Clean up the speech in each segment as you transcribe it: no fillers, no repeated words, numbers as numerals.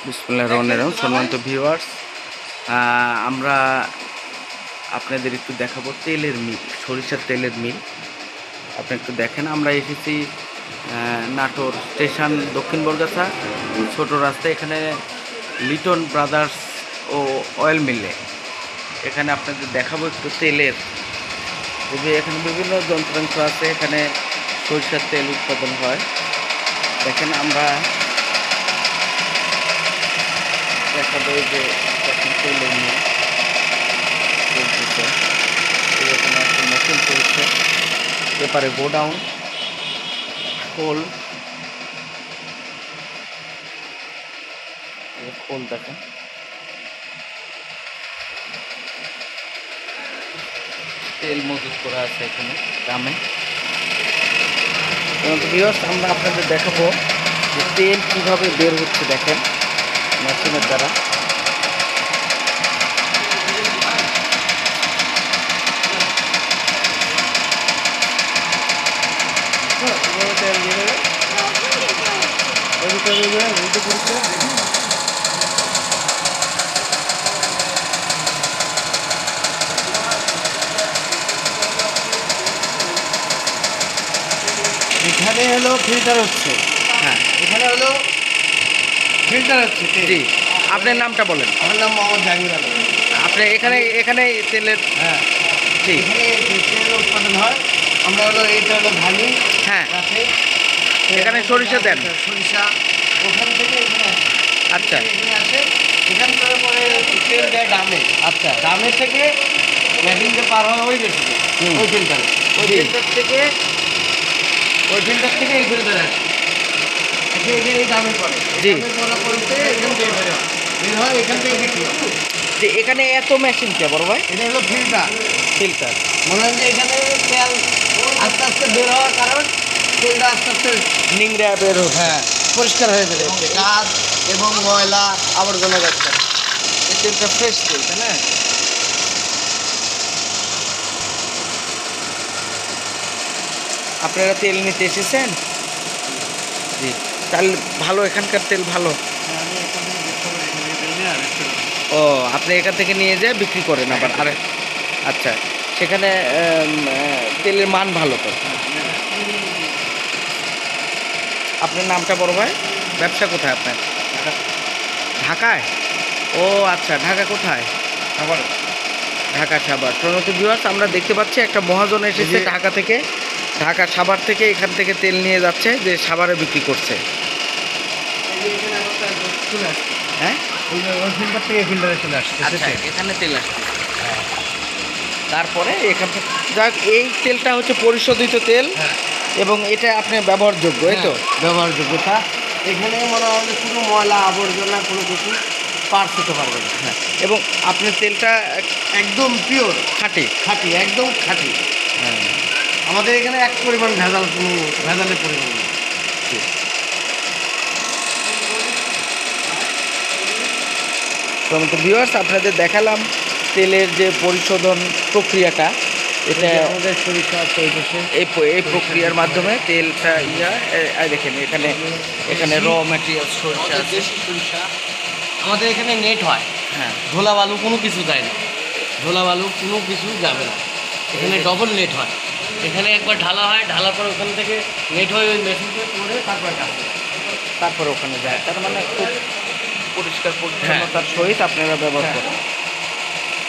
বিসমিল্লাহির রহমানির রহিম। সম্মানিত ভিউয়ার্স, আমরা আপনাদের একটু দেখাবো তেলের মিল, সরিষার তেলের মিল। আপনি একটু দেখেন, আমরা এসেছি নাটোর স্টেশন দক্ষিণ বরগাছা ছোট রাস্তা। এখানে লিটন ব্রাদার্স ও অয়েল মিলে এখানে আপনাদের দেখাবো একটু তেলের, যে এখানে বিভিন্ন যন্ত্রাংশ আছে। এখানে সরিষার তেল উৎপাদন হয়। দেখেন, আমরা দেখাবো যে এখন তেলের মিল চলতেছে। এখানে একটা মেশিন চলছে, এপারে গোডাউন খোল খোল দেখেন। তেল মজুত করা আছে এখানে গ্রামে। আমরা আপনাদের দেখাবো যে তেল কীভাবে বের হচ্ছে। দেখেন মেশিনের দ্বারা। এখানে হলো ফিল্টার হচ্ছে। হ্যাঁ, এখানে হলো ফিল্টার হচ্ছে। জি, আপনার নামটা বলেন। আমার নাম মোহাম্মদ জাহাঙ্গীর আলম। আপনি এখানে তেলের, হ্যাঁ, জি, এখানে তেল উৎপাদন হয়। আমরা হলো এইটা হলো ধানি। হ্যাঁ, গাছে এখানে সরিষা দেন। সরিষা ওখান থেকে এখানে আসে। আচ্ছা, এখানে আসে, এখান থেকে পরে তেল দেয় ডামে। আচ্ছা, ডামের থেকে মেশিনটা পার হয় ওই মেশিনে, ওই ফিল্টারে। ওই জি। ফিল্টার থেকে এই ফিল্টারে আসে। এই ডামে পড়ে। জি। ডামে পড়া পড়তে এখান থেকে বের হয়। বের হয় এখান থেকে বিক্রি হয়। যে এখানে এত মেশিন কে বড় ভাই? এটা হলো ফিল্টার। ফিল্টার। মনে হয় যে এখানে তেল আস্তে আস্তে বের হওয়ার কারণ তেলটা আস্তে আস্তে নিংড়া বের হচ্ছে। হ্যাঁ পরিষ্কার হয়ে বেরোচ্ছে। কাজ এবং ময়লা আবর্জনা যাচ্ছে। এই তেলটা ফ্রেশ তেল, তাই না? আপনারা তেল নিতে এসেছেন? জি, তাহলে ভালো, এখানকার তেল ভালো। ও, আপনি এখান থেকে নিয়ে যেয়ে বিক্রি করেন আবার? আরে আচ্ছা, সেখানে তেলের মান ভালো তো। আপনার নামটা বড় ভাই? ব্যবসা কোথায় আপনার? ঢাকায়? ও আচ্ছা, ঢাকা কোথায়? ঢাকা সাভার। প্রণত ভিউয়ার্স, আমরা দেখতে পাচ্ছি একটা মহাজন এসেছে ঢাকা থেকে, ঢাকা সাভার থেকে। এখান থেকে তেল নিয়ে যাচ্ছে, যে সাভারে বিক্রি করছে। হ্যাঁ, ফিল্টার থেকে ফিল্টারে চলে আসছে। আচ্ছা, এখানে তেল আসছে। তারপরে এখান থেকে যাক, এই তেলটা হচ্ছে পরিশোধিত তেল। হ্যাঁ। এবং এটা আপনার ব্যবহারযোগ্য, এই তো? ব্যবহারযোগ্যতা। এখানে মনে হয় যে কোনো ময়লা আবর্জনা কোনো কিছু পার্স হতে পারবে না। হ্যাঁ, এবং আপনার তেলটা একদম পিওর, খাঁটি। খাঁটি, একদম খাঁটি। হ্যাঁ, আমাদের এখানে এক পরিমাণ ভেজাল, কোনো ভেজালের পরিমাণ নেই। তো ভিউয়ার্স, আপনাদের দেখালাম তেলের যে পরিশোধন প্রক্রিয়াটা। এটা আমাদের সরিষা চলতেছে। এই প্রক্রিয়ার মাধ্যমে তেলটা দেখেন, এখানে র ম্যাটেরিয়াল সরিষা আছে। দেশি সরিষা। আমাদের এখানে নেট হয়। হ্যাঁ, ধোলা বালু কোনো কিছু যায় না। ধোলা বালু কোনো কিছু যাবে না। এখানে ডবল নেট হয়। এখানে একবার ঢালা হয়, ঢালার পর ওখান থেকে নেট হয় ওই মেশিনটা করে তারপরে কাজ হয়। তারপরে ওখানে যায়। তার মানে খুব পরিষ্কার পরিচ্ছন্নতার সহিত আপনারা ব্যবহার করেন।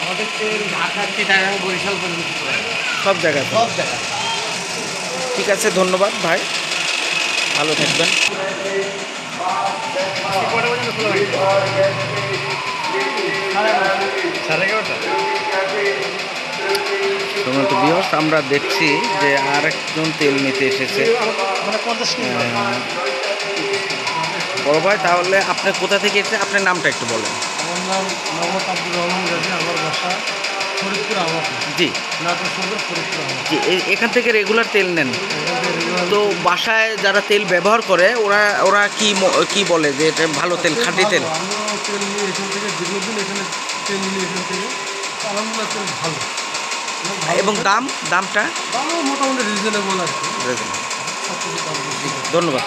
আমাদের তেল ঢাকা, চিটাগাং, বরিশাল পর্যন্ত চলে যায়। সব জায়গায়। সব জায়গায়। ঠিক আছে, ধন্যবাদ ভাই, ভালো থাকবেন। তো ভিউয়ার্স, আমরা দেখছি যে আরেকজন তেল নিতে এসেছে। বড় ভাই, তাহলে আপনি কোথা থেকে এসেছেন? আপনার নামটা একটু বলেন। আমার নাম মোহাম্মদ আব্দুর রহমান গাজী। আমার বাসা ফরিদপুর আহমদ। জি, নাটোর সদর, ফরিদপুর আহমদ। জি, এখান থেকে রেগুলার তেল নেন তো? বাসায় যারা তেল ব্যবহার করে ওরা কি বলে যে এটা ভালো তেল, খাঁটি তেল? আমিও তেল নিয়ে এখান থেকে দীর্ঘদিন এখানে তেল নিয়ে এখান থেকে আলহামদুলিল্লাহ তেল ভালো। এবং দামটা দামও মোটামুটি রিজনেবল আর কি। ধন্যবাদ।